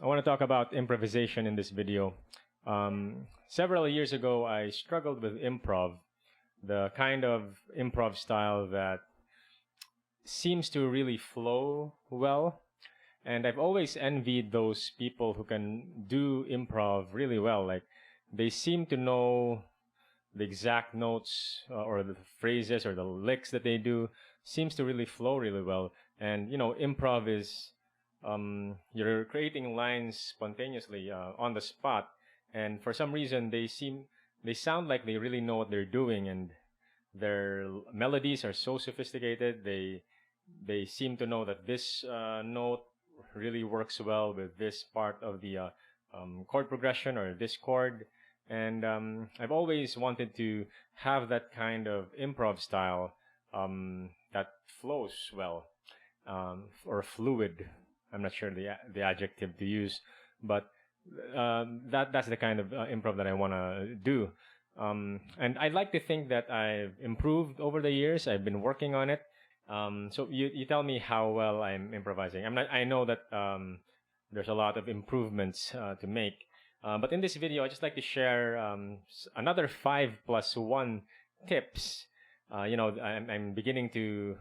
I want to talk about improvisation in this video. Several years ago, I struggled with improv, the kind of improv style that seems to really flow well. And I've always envied those people who can do improv really well. Like, they seem to know the exact notes or the phrases or the licks that they do seems to really flow really well. And, improv is you're creating lines spontaneously on the spot, and for some reason they sound like they really know what they're doing, and their melodies are so sophisticated. They seem to know that this note really works well with this part of the chord progression or this chord. And I've always wanted to have that kind of improv style that flows well, or fluid. I'm not sure the adjective to use, but that's the kind of improv that I want to do. And I'd like to think that I've improved over the years. I've been working on it. So you tell me how well I'm improvising. I know that there's a lot of improvements to make. But in this video, I'd just like to share another 5+1 tips. I'm beginning to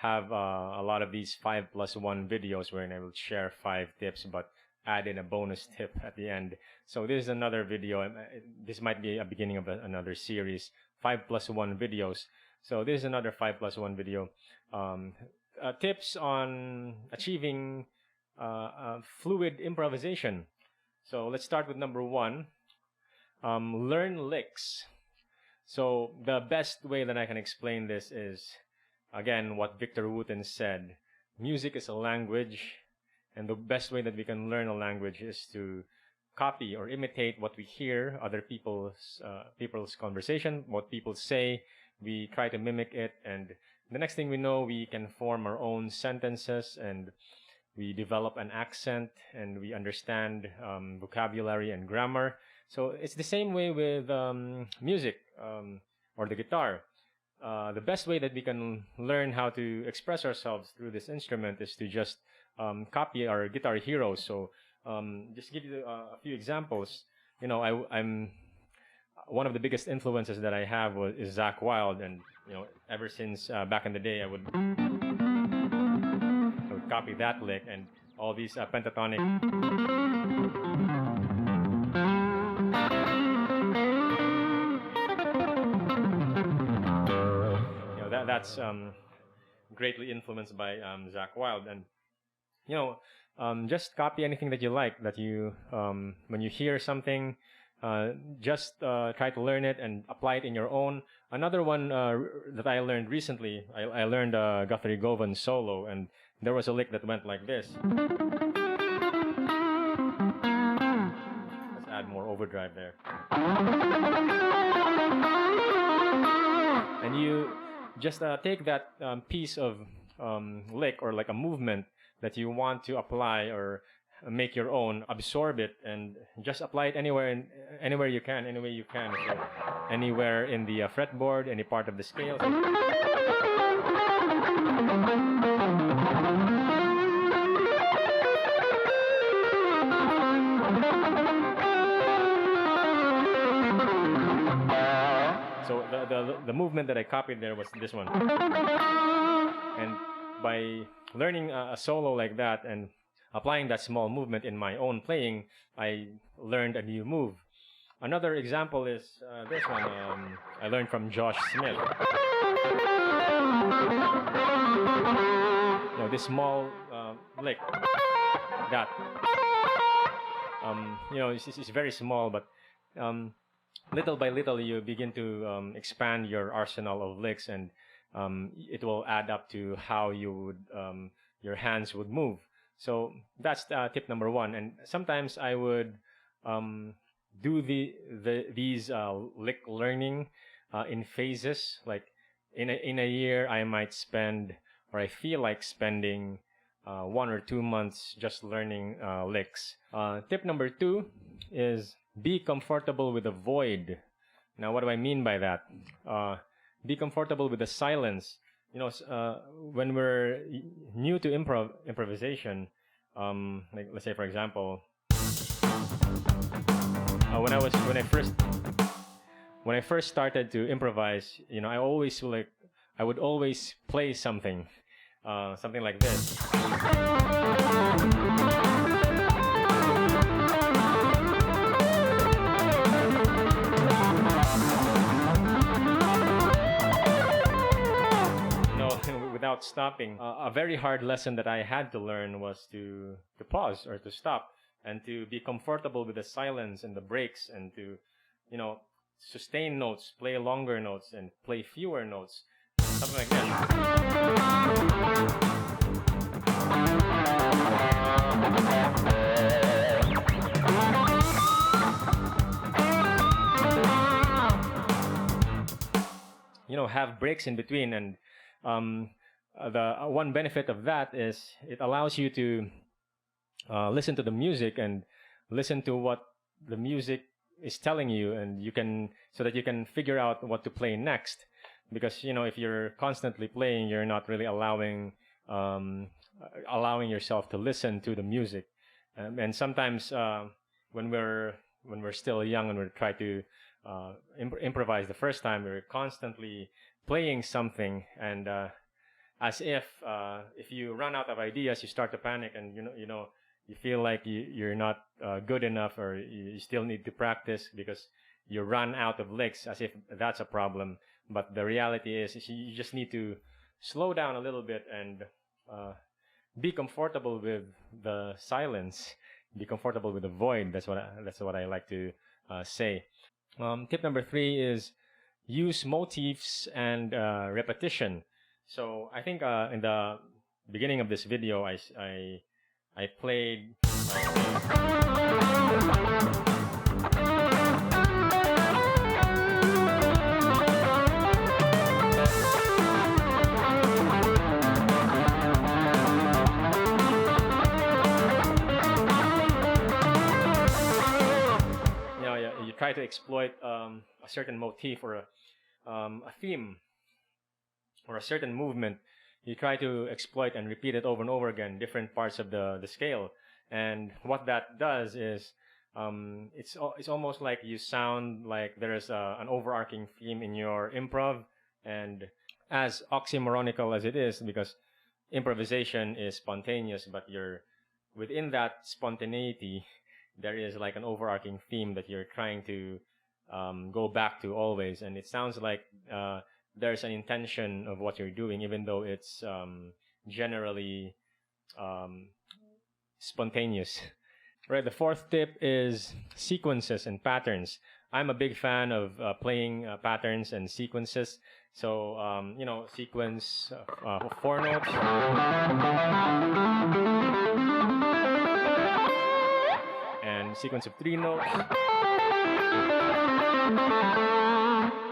have a lot of these 5+1 videos where I will share 5 tips, but add in a bonus tip at the end. So this is another video. This might be a beginning of another series, 5+1 videos. So this is another 5+1 video. Tips on achieving fluid improvisation. So let's start with number 1. Learn licks. So the best way that I can explain this is, again, what Victor Wooten said. Music is a language, and the best way that we can learn a language is to copy or imitate what we hear, other people's conversation, what people say. We try to mimic it, and the next thing we know, we can form our own sentences, and we develop an accent, and we understand vocabulary and grammar. So it's the same way with music or the guitar. The best way that we can learn how to express ourselves through this instrument is to just copy our guitar heroes. So just give you a few examples. I'm one of the biggest influences that I have is Zakk Wylde, and ever since back in the day, I would copy that lick and all these pentatonic. That's greatly influenced by Zakk Wylde, and just copy anything that you like. That you when you hear something, just try to learn it and apply it in your own. Another one that I learned recently, I learned Guthrie Govan solo, and there was a lick that went like this. Let's add more overdrive there. And you just take that piece of lick or like a movement that you want to apply or make your own, absorb it, and just apply it anywhere you can. So anywhere in the fretboard, any part of the scale. So the movement that I copied there was this one. And by learning a solo like that and applying that small movement in my own playing, I learned a new move. Another example is this one. I learned from Josh Smith. This small lick. That. It's very small, but little by little you begin to expand your arsenal of licks, and it will add up to how you would your hands would move. So that's tip number 1. And sometimes I would do these lick learning in phases. Like in a year, I might spend, or I feel like spending 1 or 2 months just learning licks. Tip number 2 is be comfortable with the void. Now, what do I mean by that? Be comfortable with the silence. When we're new to improvisation, like let's say, for example, when I first started to improvise, I would always play something, something like this. Without stopping. A very hard lesson that I had to learn was to pause or to stop and to be comfortable with the silence and the breaks and to, sustain notes, play longer notes and play fewer notes, something like that. Have breaks in between, and the one benefit of that is it allows you to listen to the music and listen to what the music is telling you, and so that you can figure out what to play next. Because if you're constantly playing, you're not really allowing yourself to listen to the music. And sometimes when we're still young and we try to improvise the first time, we're constantly playing something, and as if you run out of ideas, you start to panic, and you feel like you're not good enough, or you still need to practice because you run out of licks, as if that's a problem. But the reality is you just need to slow down a little bit and be comfortable with the silence, be comfortable with the void. That's what I like to say. Tip number 3 is use motifs and repetition. So I think in the beginning of this video, I played. You try to exploit a certain motif or a theme or a certain movement. You try to exploit and repeat it over and over again, different parts of the scale. And what that does is it's almost like you sound like there is an overarching theme in your improv. And as oxymoronical as it is, because improvisation is spontaneous, but within that spontaneity, there is like an overarching theme that you're trying to go back to always. And it sounds like there's an intention of what you're doing, even though it's generally spontaneous. Right. The 4th tip is sequences and patterns. I'm a big fan of playing patterns and sequences. So sequence 4 notes, and sequence of 3 notes,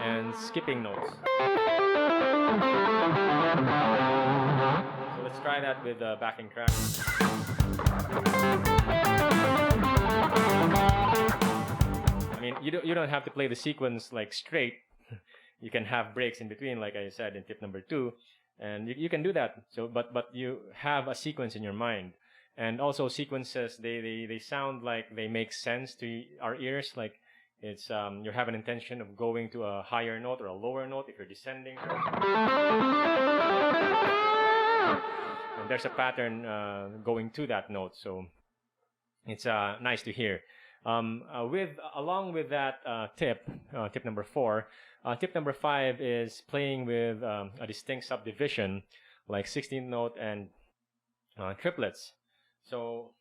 and skipping notes. So let's try that with the backing track. I mean, you don't have to play the sequence like straight. You can have breaks in between, like I said in tip number 2, and you can do that. So, but you have a sequence in your mind, and also sequences they sound like they make sense to our ears, like. It's you have an intention of going to a higher note or a lower note if you're descending. And there's a pattern going to that note, so it's nice to hear. Along with that tip number 4, tip number 5 is playing with a distinct subdivision, like 16th note and triplets. So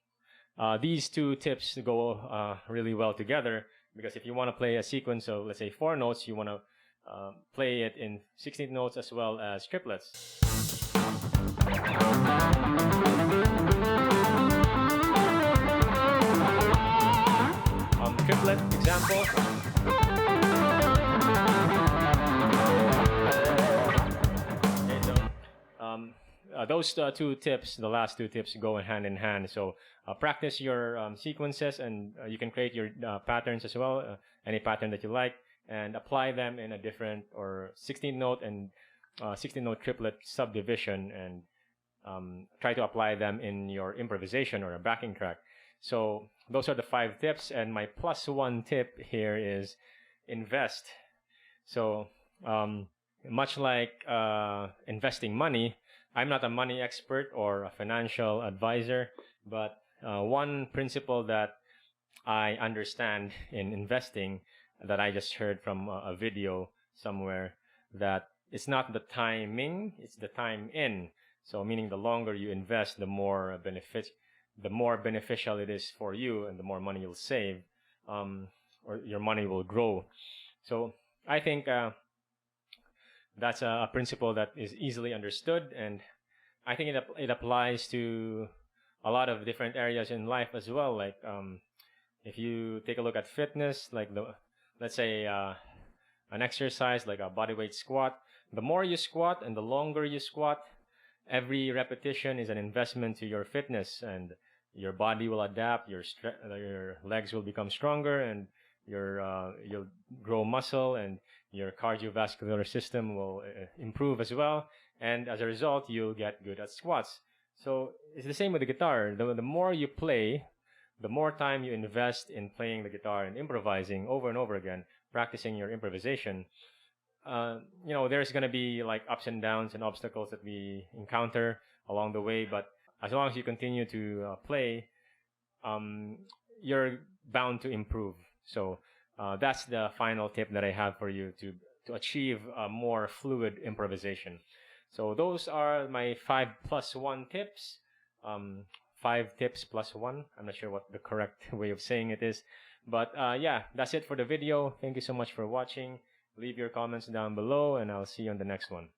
these 2 tips go really well together. Because if you want to play a sequence of, let's say, 4 notes, you want to play it in 16th notes as well as triplets. Triplet example. Okay, so those 2 tips, the last 2 tips, go hand in hand. So practice your sequences, and you can create your patterns as well, any pattern that you like, and apply them in a different or 16th note and 16th note triplet subdivision, and try to apply them in your improvisation or a backing track. So those are the 5 tips, and my plus 1 tip here is invest. So much like investing money, I'm not a money expert or a financial advisor, but one principle that I understand in investing that I just heard from a video somewhere, that it's not the timing, it's the time in. So meaning the longer you invest, the more beneficial it is for you, and the more money you'll save, or your money will grow. So I think that's a principle that is easily understood, and I think it applies to a lot of different areas in life as well. Like if you take a look at fitness, like let's say an exercise like a bodyweight squat, the more you squat and the longer you squat, every repetition is an investment to your fitness, and your body will adapt, your legs will become stronger, and you'll grow muscle, and your cardiovascular system will improve as well, and as a result you'll get good at squats. So it's the same with the guitar. The more you play, the more time you invest in playing the guitar and improvising over and over again, practicing your improvisation, there's going to be like ups and downs and obstacles that we encounter along the way, but as long as you continue to play, you're bound to improve. So that's the final tip that I have for you to achieve a more fluid improvisation. So those are my 5 plus 1 tips. 5 tips plus 1. I'm not sure what the correct way of saying it is. But yeah, that's it for the video. Thank you so much for watching. Leave your comments down below, and I'll see you on the next one.